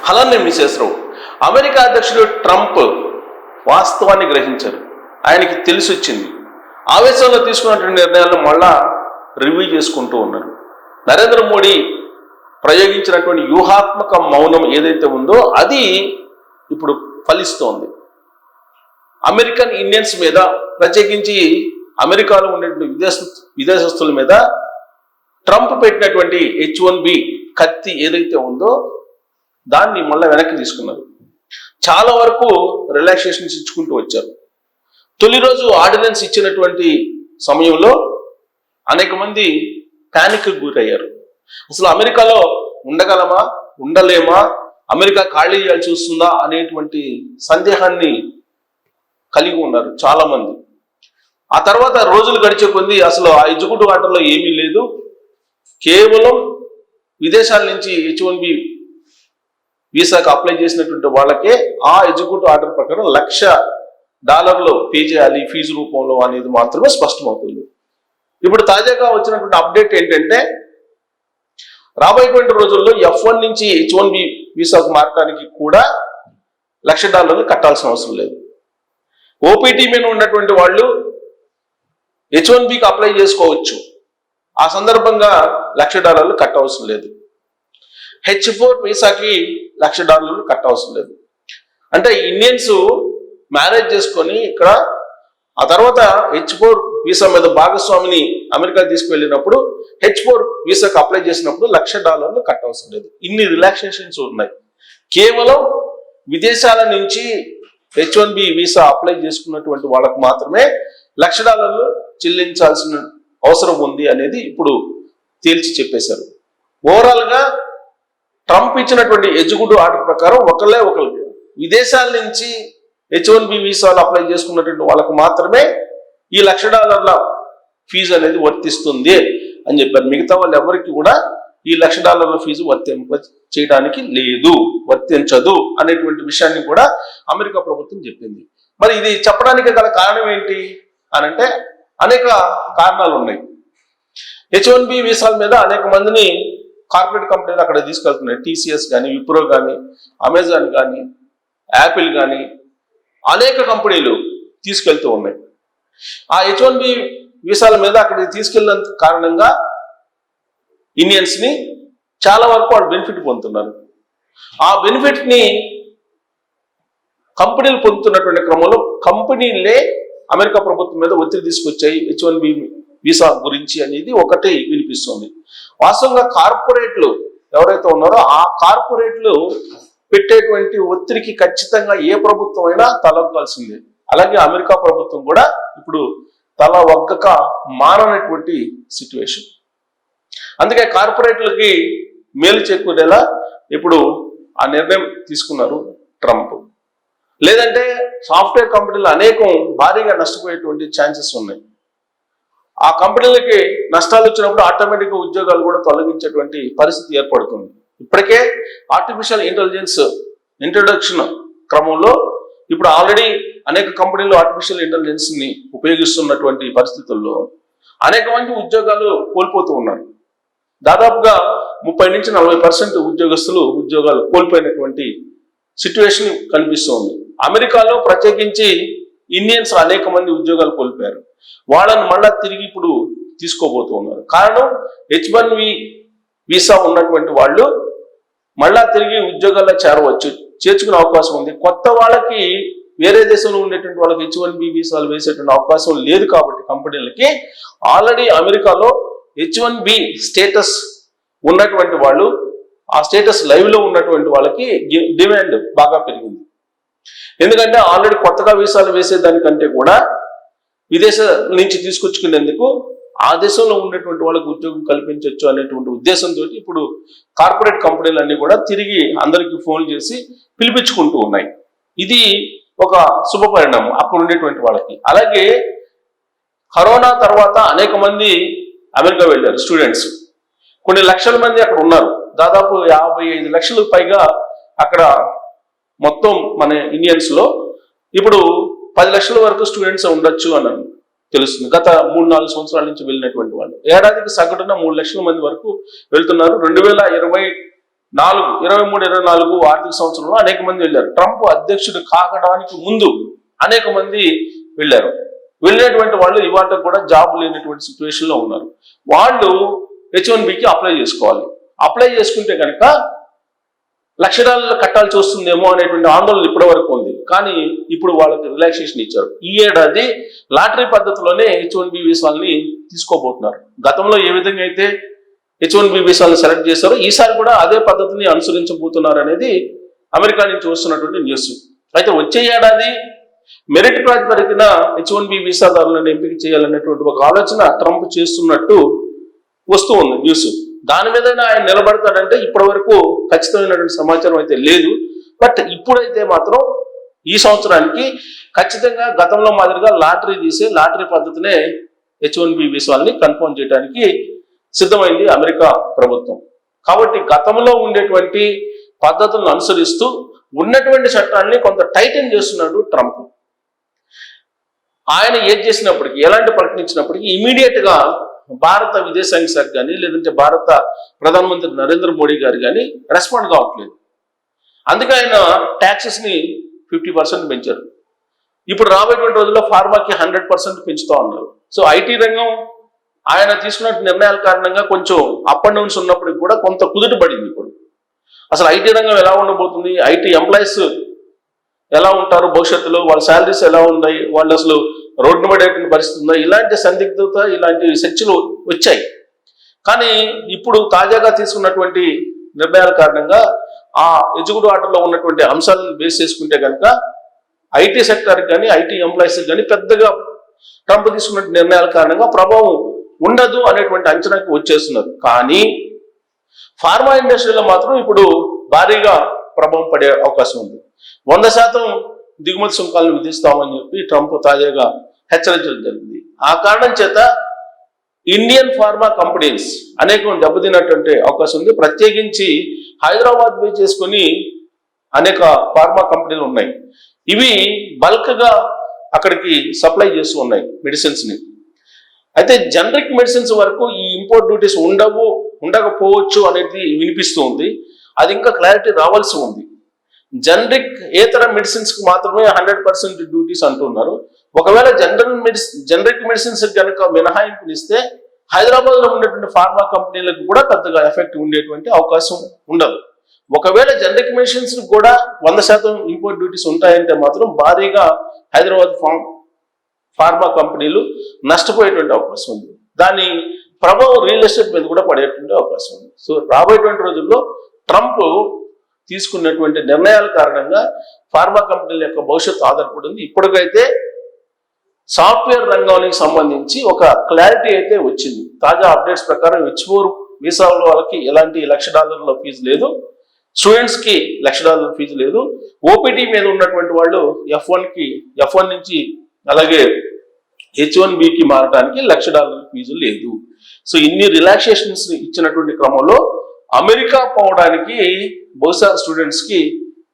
అలానే మిసేసరావు అమెరికా అధ్యక్షుడు ట్రంప్ వాస్తవాన్ని గ్రహించారు. ఆయనకి తెలిసి వచ్చింది. ఆవేశంలో తీసుకున్నటువంటి నిర్ణయాలను మళ్ళా రివ్యూ చేసుకుంటూ ఉన్నారు. నరేంద్ర మోడీ ప్రయోగించినటువంటి వ్యూహాత్మక మౌనం ఏదైతే ఉందో అది ఇప్పుడు ఫలిస్తోంది. అమెరికన్ ఇండియన్స్ మీద, ప్రత్యేకించి అమెరికాలో ఉండేటువంటి విదేశస్తుల మీద ట్రంప్ పెట్టినటువంటి H1B కత్తి ఏదైతే ఉందో దాన్ని మళ్ళీ వెనక్కి తీసుకున్నారు. చాలా వరకు రిలాక్సేషన్స్ ఇచ్చుకుంటూ వచ్చారు. తొలి రోజు ఆర్డినెన్స్ ఇచ్చినటువంటి సమయంలో అనేక మంది ప్యానిక్ గురయ్యారు. అసలు అమెరికాలో ఉండగలమా, ఉండలేమా, అమెరికా ఖాళీ చేయాల్సి వస్తుందా అనేటువంటి సందేహాన్ని కలిగి ఉన్నారు చాలా మంది. ఆ తర్వాత రోజులు గడిచే కొద్దీ అసలు ఆ ఎగ్జిక్యూటివ్ ఆర్డర్లో ఏమీ లేదు, కేవలం విదేశాల నుంచి H1B వీసాకు అప్లై చేసినటువంటి వాళ్ళకే ఆ ఎగ్జిక్యూటివ్ ఆర్డర్ ప్రకారం $1,00,000 పే చేయాలి ఫీజు రూపంలో అనేది మాత్రమే స్పష్టమవుతుంది. ఇప్పుడు తాజాగా వచ్చినటువంటి అప్డేట్ ఏంటంటే రాబోయేటువంటి రోజుల్లో F1 నుంచి H1B వీసాకు మారడానికి కూడా $1,00,000 కట్టాల్సిన అవసరం లేదు. ఓపీటీ మీద ఉన్నటువంటి వాళ్ళు H1Bకి అప్లై చేసుకోవచ్చు. ఆ సందర్భంగా $1,00,000 కట్టవసరం లేదు. H4 వీసాకి $1,00,000 కట్టవసరం లేదు. అంటే ఇండియన్స్ మ్యారేజ్ చేసుకొని ఇక్కడ ఆ తర్వాత H4 వీసా మీద భాగస్వామిని అమెరికా తీసుకువెళ్ళినప్పుడు H4 వీసాకు అప్లై చేసినప్పుడు $1,00,000 కట్టవసరం లేదు. ఇన్ని రిలాక్సేషన్స్ ఉన్నాయి. కేవలం విదేశాల నుంచి H1B వీసా అప్లై చేసుకున్నటువంటి వాళ్ళకు మాత్రమే $1,00,000 చెల్లించాల్సిన అవసరం ఉంది అనేది ఇప్పుడు తేల్చి చెప్పేశారు. ఓవరాల్ గా ట్రంప్ ఇచ్చినటువంటి ఎగ్జిక్యూటివ్ ఆర్డర్ ప్రకారం ఒకళ్ళు విదేశాల నుంచి H1B వీసాలు అప్లై చేసుకున్నటువంటి వాళ్ళకు మాత్రమే ఈ $1,00,000 ఫీజు అనేది వర్తిస్తుంది అని చెప్పారు. మిగతా వాళ్ళు ఎవరికి కూడా ఈ $1,00,000 ఫీజు చేయడానికి లేదు, వర్తించదు అనేటువంటి విషయాన్ని కూడా అమెరికా ప్రభుత్వం చెప్పింది. మరి ఇది చెప్పడానికి గల కారణం ఏంటి అని అంటే అనేక కారణాలు ఉన్నాయి. H1B వీసాల మీద అనేక మందిని కార్పొరేట్ కంపెనీలు అక్కడ తీసుకెళ్తున్నాయి. TCS కానీ, విప్రో కానీ, అమెజాన్ కానీ, యాపిల్ కానీ అనేక కంపెనీలు తీసుకెళ్తూ ఉన్నాయి. ఆ H1B వీసాల మీద అక్కడికి తీసుకెళ్ళినంత కారణంగా ఇండియన్స్ ని చాలా వరకు వాళ్ళు బెనిఫిట్ పొందుతున్నారు. ఆ బెనిఫిట్ ని కంపెనీలు పొందుతున్నటువంటి క్రమంలో కంపెనీలే అమెరికా ప్రభుత్వం మీద ఒత్తిడి తీసుకొచ్చాయి H1B వీసా గురించి అనేది ఒకటి వినిపిస్తుంది. వాస్తవంగా కార్పొరేట్లు ఎవరైతే ఉన్నారో ఆ కార్పొరేట్లు పెట్టేటువంటి ఒత్తిడికి ఖచ్చితంగా ఏ ప్రభుత్వం అయినా తలొగ్గాల్సిందే. అలాగే అమెరికా ప్రభుత్వం కూడా ఇప్పుడు తల ఒగ్గక మారనటువంటి సిచ్యువేషన్. అందుకే కార్పొరేట్లకి మేలు చేకూరేలా ఇప్పుడు ఆ నిర్ణయం తీసుకున్నారు ట్రంప్. లేదంటే సాఫ్ట్వేర్ కంపెనీలు అనేకం భారీగా నష్టపోయేటువంటి ఛాన్సెస్ ఉన్నాయి. ఆ కంపెనీలకి నష్టాలు వచ్చినప్పుడు ఆటోమేటిక్గా ఉద్యోగాలు కూడా తొలగించేటువంటి పరిస్థితి ఏర్పడుతుంది. ఇప్పటికే ఆర్టిఫిషియల్ ఇంటెలిజెన్స్ ఇంట్రొడక్షన్ క్రమంలో ఇప్పుడు ఆల్రెడీ అనేక కంపెనీలు ఆర్టిఫిషియల్ ఇంటెలిజెన్స్ ని ఉపయోగిస్తున్నటువంటి పరిస్థితుల్లో అనేక మంది ఉద్యోగాలు కోల్పోతూ ఉన్నారు. దాదాపుగా 30 నుంచి 40% ఉద్యోగస్తులు ఉద్యోగాలు కోల్పోయినటువంటి సిచ్యువేషన్ కనిపిస్తోంది. అమెరికాలో ప్రత్యేకించి ఇండియన్స్ అనేక మంది ఉద్యోగాలు కోల్పోయారు. వాళ్ళని మళ్ళా తిరిగి ఇప్పుడు తీసుకోబోతూ ఉన్నారు. కారణం H1B వీసా ఉన్నటువంటి వాళ్ళు మళ్ళా తిరిగి ఉద్యోగాల్లో చేర్చుకునే అవకాశం ఉంది. కొత్త వాళ్ళకి వేరే దేశంలో ఉండేటువంటి వాళ్ళకి H1B వీసాలు వేసేటువంటి అవకాశం లేదు. కాబట్టి కంపెనీలకి ఆల్రెడీ అమెరికాలో H1B స్టేటస్ ఉన్నటువంటి వాళ్ళు, ఆ స్టేటస్ లైవ్ లో ఉన్నటువంటి వాళ్ళకి డిమాండ్ బాగా పెరిగింది. ఎందుకంటే ఆల్రెడీ కొత్తగా వీసాలు వేసేదానికంటే కూడా విదేశాల నుంచి తీసుకొచ్చుకునేందుకు ఆ దేశంలో ఉన్నటువంటి వాళ్ళకి ఉద్యోగం కల్పించవచ్చు అనేటువంటి ఉద్దేశంతో ఇప్పుడు కార్పొరేట్ కంపెనీలు అన్ని కూడా తిరిగి అందరికీ ఫోన్ చేసి పిలిపించుకుంటూ ఉన్నాయి. ఇది ఒక శుభ పరిణామం అప్పుడు ఉండేటువంటి వాళ్ళకి. అలాగే కరోనా తర్వాత అనేక మంది అమెరికా వెళ్ళారు స్టూడెంట్స్. కొన్ని లక్షల మంది అక్కడ ఉన్నారు. దాదాపు 55 లక్షలకు పైగా అక్కడ మొత్తం మన ఇండియన్స్ లో ఇప్పుడు 10 లక్షల వరకు స్టూడెంట్స్ ఉండొచ్చు అని తెలుస్తుంది. గత 3-4 సంవత్సరాల నుంచి వెళ్ళినటువంటి వాళ్ళు ఏడాదికి సగటున 3 లక్షల మంది వరకు వెళ్తున్నారు. 2020 23-24 ఆర్థిక సంవత్సరంలో అనేక మంది వెళ్ళారు. ట్రంప్ అధ్యక్షుడు కాకడానికి ముందు అనేక మంది వెళ్ళారు. వెళ్ళినటువంటి వాళ్ళు ఇవాళ కూడా జాబ్ లేనటువంటి సిచ్యువేషన్ లో ఉన్నారు. వాళ్ళు H1Bకి అప్లై చేసుకోవాలి. అప్లై చేసుకుంటే కనుక $1,00,000 కట్టాల్సి వస్తుందేమో అనేటువంటి ఆందోళన ఇప్పటి వరకు ఉంది. కానీ ఇప్పుడు వాళ్ళకి రిలాక్సేషన్ ఇచ్చారు. ఈ ఏడాది లాటరీ పద్ధతిలోనే H1B వీసాలని తీసుకోబోతున్నారు. గతంలో ఏ విధంగా అయితే H1B వీసాలను సెలెక్ట్ చేశారో ఈసారి కూడా అదే పద్ధతిని అనుసరించబోతున్నారు అనేది అమెరికా నుంచి వస్తున్నటువంటి న్యూస్. అయితే వచ్చే ఏడాది మెరిట్ ప్రాతిపదికన H1B వీసాదారులను ఎంపిక చేయాలనేటువంటి ఒక ఆలోచన ట్రంప్ చేస్తున్నట్టు వస్తూ ఉంది న్యూస్. దాని మీద ఆయన నిలబడతాడంటే ఇప్పటి వరకు ఖచ్చితమైనటువంటి సమాచారం అయితే లేదు. బట్ ఇప్పుడైతే మాత్రం ఈ సంవత్సరానికి ఖచ్చితంగా గతంలో మాదిరిగా లాటరీ తీసే లాటరీ పద్ధతినే H1B వీసాల్ని కన్ఫర్మ్ చేయడానికి సిద్ధమైంది అమెరికా ప్రభుత్వం. కాబట్టి గతంలో ఉండేటువంటి పద్ధతులను అనుసరిస్తూ ఉన్నటువంటి చట్టాన్ని కొంత టైటన్ చేస్తున్నాడు ట్రంప్. ఆయన ఏది చేసినప్పటికీ, ఎలాంటి ప్రకటించినప్పటికీ ఇమీడియట్ గా భారత విదేశాంగ శాఖ కానీ లేదంటే భారత ప్రధానమంత్రి నరేంద్ర మోడీ గారు కానీ రెస్పాండ్ కావట్లేదు. అందుకే ఆయన ట్యాక్సెస్ ని 50% పెంచారు. ఇప్పుడు రాబోయేటువంటి రోజుల్లో ఫార్మాకి 100% పెంచుతా ఉన్నారు. సో ఐటీ రంగం ఆయన తీసుకున్న నిర్ణయాల కారణంగా కొంచెం అప్ అండ్ డౌన్స్ ఉన్నప్పటికి కూడా కొంత కుదుట పడింది. ఇప్పుడు అసలు ఐటీ రంగం ఎలా ఉండబోతుంది, ఐటీ ఎంప్లాయీస్ ఎలా ఉంటారు భవిష్యత్తులో, వాళ్ళ శాలరీస్ ఎలా ఉన్నాయి, వాళ్ళు అసలు రోడ్డు పడేటువంటి పరిస్థితి ఉందా, ఇలాంటి సందిగ్ధత, ఇలాంటి చర్చలు వచ్చాయి. కానీ ఇప్పుడు తాజాగా తీసుకున్నటువంటి నిర్ణయాల కారణంగా ఆ ఎగ్జిక్యూటివ్ ఆర్డర్లో ఉన్నటువంటి అంశాలను బేస్ చేసుకుంటే కనుక ఐటీ సెక్టర్ కానీ ఐటీ ఎంప్లాయీస్ కానీ పెద్దగా ట్రంప్ తీసుకున్న నిర్ణయాల కారణంగా ప్రభావం ఉండదు అనేటువంటి అంచనాకి వచ్చేస్తున్నారు. కానీ ఫార్మా ఇండస్ట్రీలో మాత్రం ఇప్పుడు భారీగా ప్రభావం పడే అవకాశం ఉంది. 100% దిగుమతి సుంకాలను విధిస్తామని చెప్పి ట్రంప్ తాజాగా హెచ్చరించడం జరిగింది. ఆ కారణం చేత ఇండియన్ ఫార్మా కంపెనీస్ అనేకం దెబ్బతిన్నటువంటి అవకాశం ఉంది. ప్రత్యేకించి హైదరాబాద్ బేస్ చేసుకుని అనేక ఫార్మా కంపెనీలు ఉన్నాయి. ఇవి బల్క్ గా అక్కడికి సప్లై చేస్తూ ఉన్నాయి మెడిసిన్స్ ని. అయితే జనరిక్ మెడిసిన్స్ వరకు ఈ ఇంపోర్ట్ డ్యూటీస్ ఉండకపోవచ్చు అనేది వినిపిస్తూ ఉంది. అది ఇంకా క్లారిటీ రావాల్సి ఉంది. జనరిక్ ఏతర మెడిసిన్స్ కి మాత్రమే 100% డ్యూటీస్ అంటున్నారు. ఒకవేళ జనరిక్ మెడిసిన్స్ కనుక మినహాయింపునిస్తే హైదరాబాద్ లో ఉండేటువంటి ఫార్మా కంపెనీలకు కూడా పెద్దగా ఎఫెక్ట్ ఉండేటువంటి అవకాశం ఉండదు. ఒకవేళ జనరిక్ మెడిసిన్స్ కూడా 100% ఇంపోర్ట్ డ్యూటీస్ ఉంటాయంటే మాత్రం భారీగా హైదరాబాద్ ఫార్మా కంపెనీలు నష్టపోయేటువంటి అవకాశం ఉంది. దాని ప్రభావం రియల్ ఎస్టేట్ మీద కూడా పడేటువంటి అవకాశం ఉంది. సో రాబోయేటువంటి రోజుల్లో ట్రంప్ తీసుకున్నటువంటి నిర్ణయాల కారణంగా ఫార్మా కంపెనీల యొక్క భవిష్యత్తు ఆధారపడింది. ఇప్పటికైతే సాఫ్ట్వేర్ రంగానికి సంబంధించి ఒక క్లారిటీ అయితే వచ్చింది. తాజా అప్డేట్స్ ప్రకారం H4 వీసాల వాళ్ళకి ఎలాంటి $1,00,000 ఫీజు లేదు, స్టూడెంట్స్ కి $1,00,000 ఫీజు లేదు, ఓపీటీ మీద ఉన్నటువంటి వాళ్ళు F1 నుంచి అలాగే H1Bకి మారడానికి $1,00,000 ఫీజు లేదు. సో ఇన్ని రిలాక్సేషన్స్ ఇచ్చినటువంటి క్రమంలో అమెరికా పోవడానికి బహుశా స్టూడెంట్స్ కి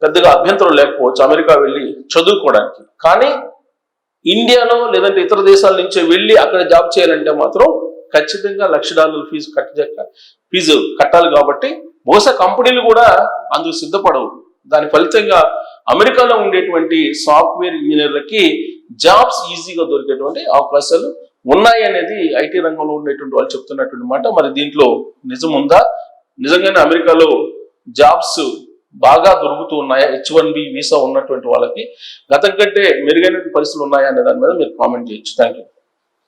పెద్దగా అభ్యంతరం లేకపోవచ్చు అమెరికా వెళ్ళి చదువుకోవడానికి. కానీ ఇండియాలో లేదంటే ఇతర దేశాల నుంచి వెళ్ళి అక్కడ జాబ్ చేయాలంటే మాత్రం ఖచ్చితంగా $1,00,000 ఫీజు కట్టాలి. కాబట్టి బహుశా కంపెనీలు కూడా అందుకు సిద్ధపడవు. దాని ఫలితంగా అమెరికాలో ఉండేటువంటి సాఫ్ట్వేర్ ఇంజనీర్లకి జాబ్స్ ఈజీగా దొరికేటువంటి అవకాశాలు ఉన్నాయి అనేది ఐటీ రంగంలో ఉండేటువంటి వాళ్ళు చెప్తున్నటువంటి మాట. మరి దీంట్లో నిజం ఉందా, నిజంగానే అమెరికాలో జాబ్స్ బాగా దొరుకుతూ ఉన్నాయా, H1B వీసా ఉన్నటువంటి వాళ్ళకి గతం కంటే మెరుగైన పరిస్థితులు ఉన్నాయా అనే దాని మీద మీరు కామెంట్ చేయొచ్చు. Thank you.